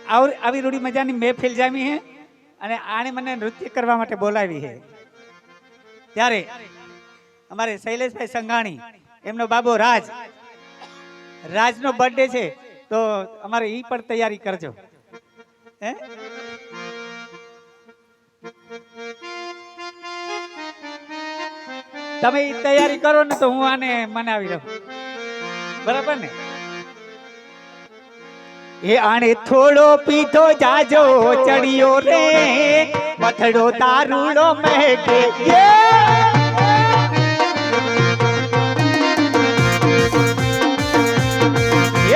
આવી રૂડી મજાની મહેફિલ જામી હે અને આને મને નૃત્ય કરવા માટે બોલાવી છે ત્યારે અમારે શૈલેષભાઈ સંઘાણી એમનો બાબો રાજનો બર્થડે છે તો અમારે ઈ પણ તૈયારી કરજો હે તમે ઈ તૈયારી કરો ને તો હું આને મનાવી રહું બરાબર ને એ આણે થોડો પીધો જાજો ચડિયો રે પથડો તારુડો મહેકે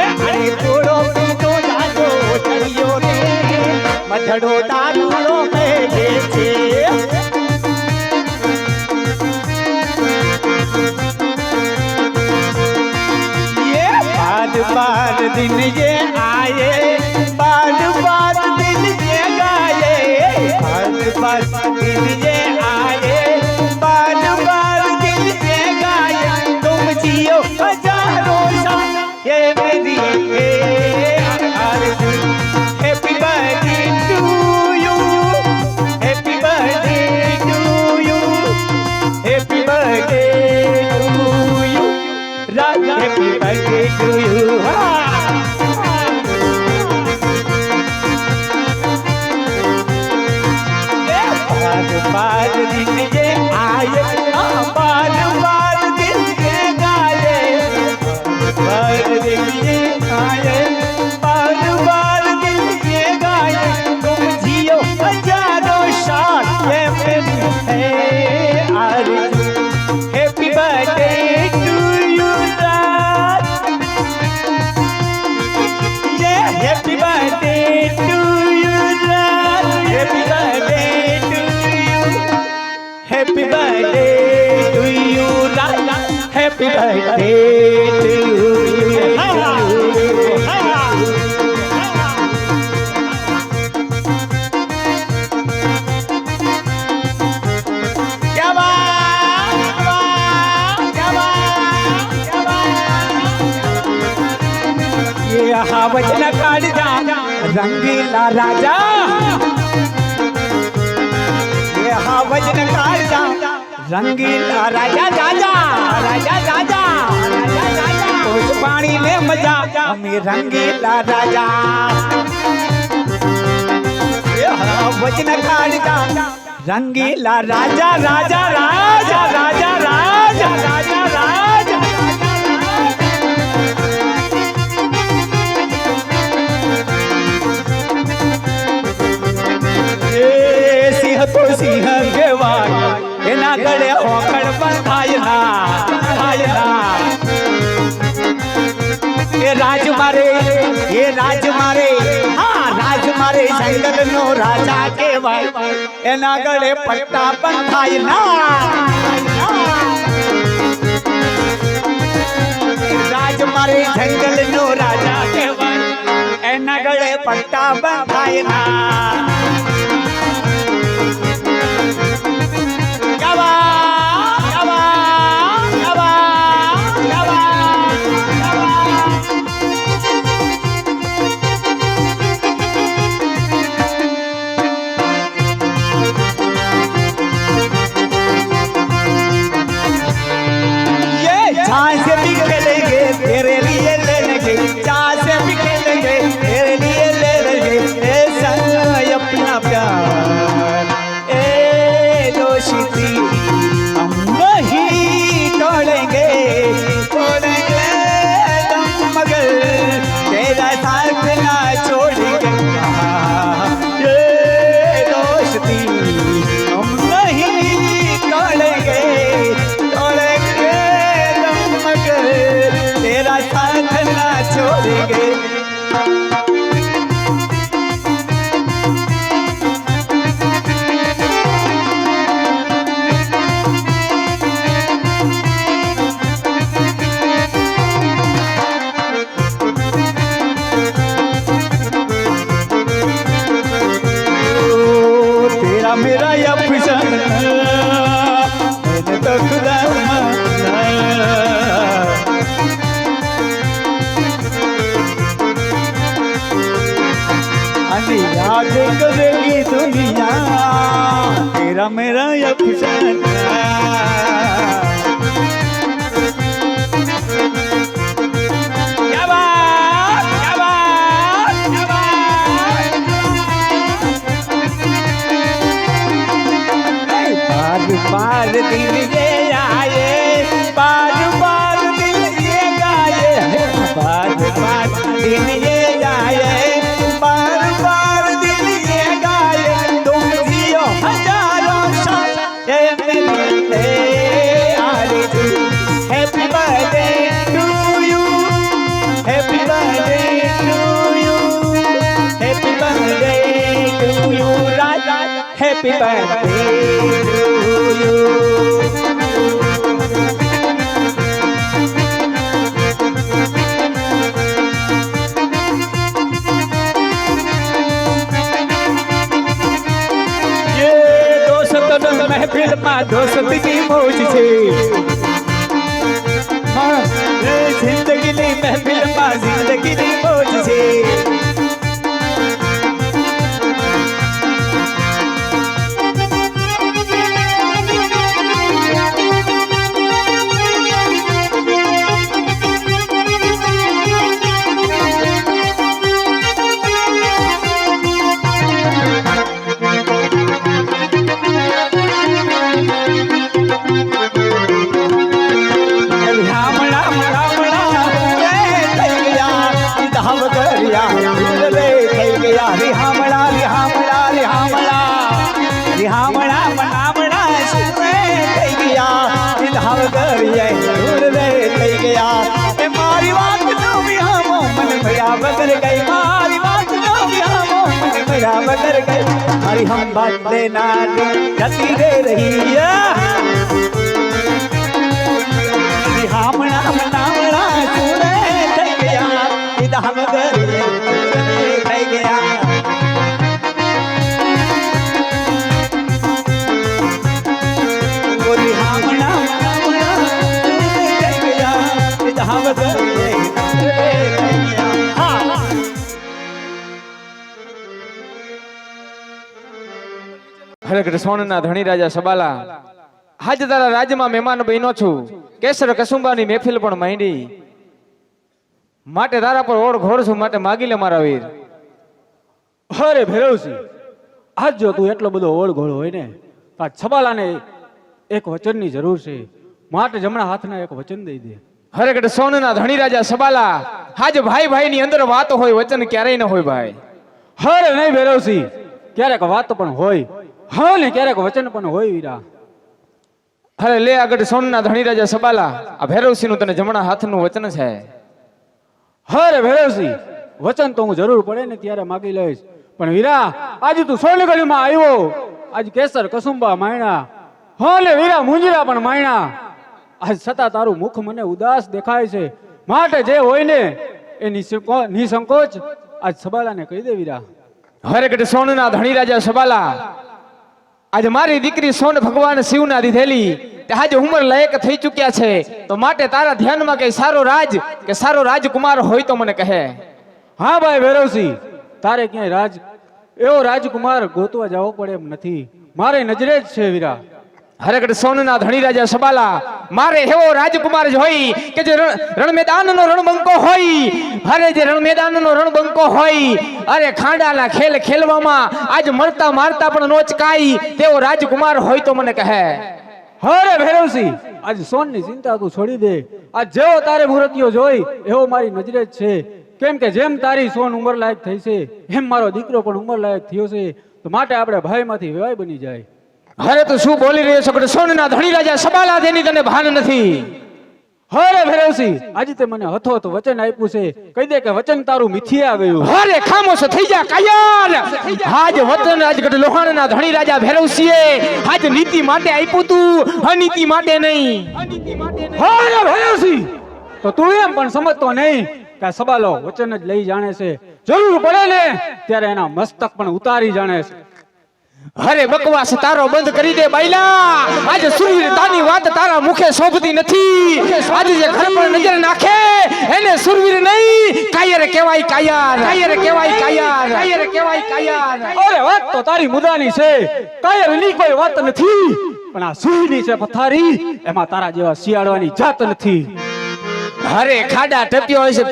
આણે થોડો પીધો જાજો ચડિયો રે પથડો તારુડો મહેકે છે बार दिन ये आए बार दिन ये गाए बार दिन ये आए बार दिन ये गाए तुम जियो हजारों साल ये मेरी आरज़ू happy birthday to you happy birthday to you happy birthday to you happy birthday to you बार दिन ये आए बार दिन ये गाए बार दिन ये आए बार दिन ये गाए तुम जियो हजारों साल ये मेरी है आरज़ू happy birthday to you happy birthday to you happy birthday happy birthday to you happy birthday to you वचन काढ़ जा रंगीला राजा ये हाँ वचन काढ़ जा रंगीला राजा राजा राजा राजा उस पानी में मजा हमें रंगीला राजा ये हाँ वचन काढ़ जा रंगीला राजा राजा राजा राजा राजा राजा राजा तो सिंह केवाय एना गळे ओखड़ पण थाय ना ये राज मारे हाँ राज मारे जंगल नो राजा केवाय एना गळे पट्टा पण थाय ना राज मारे जंगल नो राजा केवाय एना गळे पट्टा पण थाय ना याद करेगी दुनिया तेरा मेरा अफसाना। क्या बात, क्या बात, क्या बात। बार बार दिल ये आए, बार बार दिल ये गाए, बार बार दिल ये आए, बार बार दिल ये गाए, तुम जियो हजारों साल ये मेरे आरज़ू। Happy birthday to you, happy birthday to you, happy birthday to you Raja, happy birthday to you. महफिल में दोस्ती की मौज छे, हाँ जिंदगी नी महफिल में जिंदगी नी मौज छे। बगर गई मारी बात जो भी हम मन मेरा बगर गई, हरी हम बात देना गति दे रही है। हामना मनावना चूरे થઈ ગયા, ઈદા हम गए થઈ ગયા। गोरी हामना मनावना થઈ ગયા, ઈદા हम गए થઈ ગયા। હરે કૃષ્ણના ધણી રાજા સબાલા, આજ તારા રાજ્યમાં મહેમાન બન્યો છું। કેસર કસુંબાની મહેફિલ પણ માંડી, માટે તારા પર ઓળ ઘોર છું, માટે માગી લે મારા વીર। અરે ભેરવસી, આજ જો તું એટલો બધો ઓળ ઘોળ હોય ને, તો આ સબાલાને એક વચનની જરૂર છે, માટે જમણા હાથના એક વચન દઈ દે। હરે કૃષ્ણના ધણી રાજા સબાલા, આજ ભાઈ ભાઈ ની અંદર વાત હોય, વચન ક્યારેય ન હોય ભાઈ। અરે નહીં ભેરવસી, ક્યારેક વાત પણ હોય, હા ને ક્યારેક વચન પણ હોય વીરા। અરે લે આગળ સોનના ધણી રાજા સબાલા, આ ભૈરવસિંહ નું તને જમણા હાથનું વચન છે। અરે ભૈરવસિંહ, વચન તો હું જરૂર પડે ને ત્યારે માગી લઈશ, પણ વીરા આજે તું સોનગઢમાં આવ્યો, આજ કેસર કસુંબા માયણા, હા ને વીરા મુંજરા પણ માયણા, આજ છતાં તારું મુખ મને ઉદાસ દેખાય છે, માટે જે હોય ને એ નિસંકોચ આજ સબાલાને કહી દે વીરા। હરે કૃષ્ણના ધણી રાજા સબાલા, આજ મારી દીકરી સોન ભગવાન શિવના દીધેલી તે આજે ઉંમર લાયક થઈ ચૂક્યા છે, તો માટે તારા ધ્યાનમાં કઈ સારો રાજ કે સારો રાજકુમાર હોય તો મને કહે। હા ભાઈ ભૈરવસિંહ, તારે ક્યાંય એવો રાજકુમાર ગોતવા જવો પડે એમ નથી, મારે નજરે જ છે વીરા। હરે કૃષ્ણના ધણી રાજા સબાલા, મારે એવો રાજકુમાર જ હોય કે જે રણ મેદાનનો રણબંકો હોય, અરે જે રણ મેદાનનો રણબંકો હોય, અરે ખાંડાના ખેલ ખેલવામાં આજ મળતા મારતા પણ નોચકાય તેવો રાજકુમાર હોય તો મને કહે। અરે ભૈરવસિંહ, આજ સોનની ચિંતા તું છોડી દે, આજ જેવો તારે મૂર્તિઓ જોઈ એવો મારી નજરે જ છે, કેમ કે જેમ તારી સોન ઉંમર લાયક થઈ છે એમ મારો દીકરો પણ ઉંમર લાયક થયો છે, તો માટે આપણે ભાઈમાંથી વેવાય બની જાય। અરે તું શું બોલી રહ્યો છો? સોનના ધણી રાજા સબાલા, તેની તને ભાન નથી? અરે ભૈરવસિંહ, આજે તે મને હથોહથ વચન આપ્યું છે, કહી દે કે વચન તારું મિથિયા ગયું। અરે ખામોશ થઈ જા કાયર, આજ વતન રાજગઢ લોહાણના ધણી રાજા ભૈરવસિંહે આજ નીતિ માટે આપ્યું તું, અનીતિ માટે નહીં। અરે ભૈરવસિંહ, તો તું એમ પણ સમજતો નહીં કે સબાલો વચન જ લઈ જાણે છે, જરૂર પડે ને ત્યારે એના મસ્તક પણ ઉતારી જાણે છે। અરે બકવાસ તારો બંધ કરી દે બાઈલા. આજે સુરવીરતાની વાત તારા મુખે શોભતી નથી. આજે જે ઘર પર નજર નાખે એને સુરવીર નહીં, કાયર કહેવાય કાયર. કાયર કહેવાય કાયર. કાયર કહેવાય કાયર. અરે વાત તો તારી મુદાની છે, કાયરની કોઈ વાત નથી, પણ આ સુઈની છે પથારી, એમાં તારા જેવા શિયાળવાની જાત નથી. અરે ખાડા ટપ્યો હશે,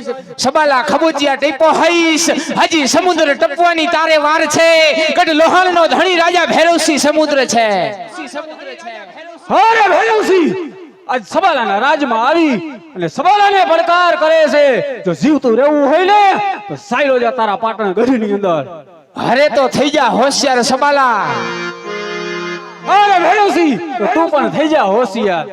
સબાલા ખબુચિયા ટેપો હઈશ. હજી સમુદ્ર ટપવાની તારે વાર છે. ગઢ લોહાણનો ધણી રાજા ભૈરવસિંહ સમુદ્ર છે. અરે ભૈરવસિંહ આજ સબાલાના રાજમાં આવી અને સબાલાને પડકાર કરે છે. જો જીવતું રહેવું હોય ને તો સાયલો જા તારા પાટણ ગઢની અંદર. અરે તો થઈ જા હોશિયાર સબાલા. અરે ભૈરવસિંહ તો તું પણ થઈ જા હોશિયાર.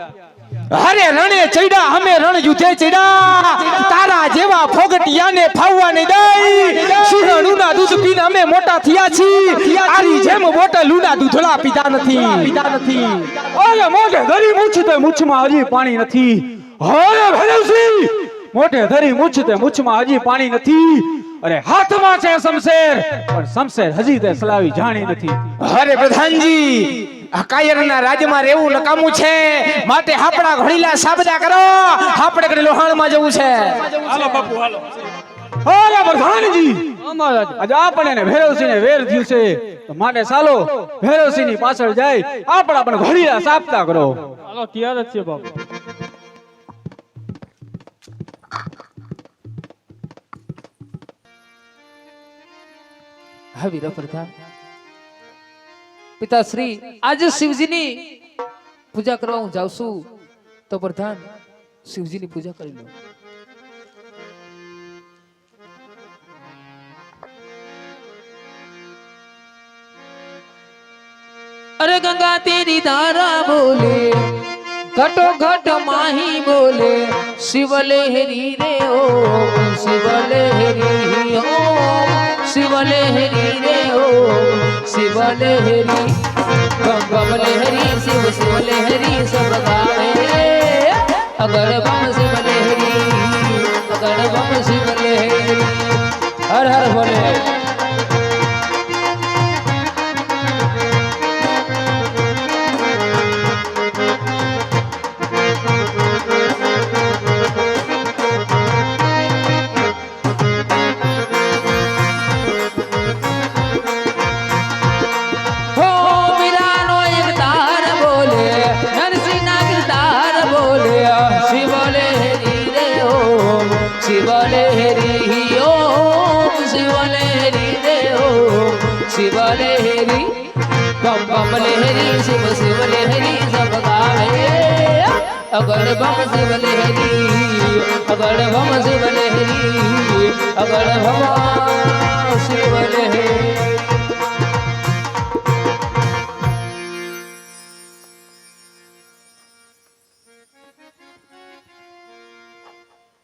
અરે રણે ચડ્યા અમે રણ યુધે ચડ્યા. તારા જેવા ફોગટિયાને ફાવવા નહીં દઈ. સિંહણુના દૂધ પીને અમે મોટા થયા છીએ. આરી જેમ બોટલુના દૂધળા પીતા નથી. અરે મોઢે ધરી મૂછ તે મૂછમાં હજી પાણી નથી. અરે ભૈરવસિંહ મોઢે ધરી મૂછ તે મૂછમાં હજી પાણી નથી. અરે હાથમાં છે શમશેર, પણ શમશેર હજી તે સલાવી જાણી નથી. અરે પ્રધાનજી આ કાયરના રાજમાં રહેવું નકામું છે, માટે હાપડા ઘડીલા સાબદા કરો. હાપડે કરી લોહાણમાં જવું છે. હાલો બાપુ હાલો. અરે પ્રધાનજી આજે આપણે એને ભૈરવસિંહને વેર થયું છે, તો માટે ચાલો ભૈરવસિંહની પાછળ જાય આપણા પણ ઘડીલા સાબદા કરો. હાલો તૈયાર જ છે બાપુ. હા વીરા પ્રધાન, પિતાશ્રી આજે શિવજીની પૂજા કરવા હું જાઉં છું, તો પ્રધાન શિવજીની પૂજા કરી લો. अरे गंगा तेरी धारा बोले, घटो घट माही बोले, शिव लहरी रे ओ, शिव लहरी ओ, शिव लहरी रे ओ, शिव लहरी, गम गम लहरी, शिव शिव लहरी सब गावे. अगर बम शिव लहरी, अगर बम शिव लहरी, हर हर बोले. शिव लहरी बम बम लहरी, शिव शिव लहरी सब गावे. अगर बम शिव लहरी, अगर बम शिव लहरी, अगर बम शिव लहरी.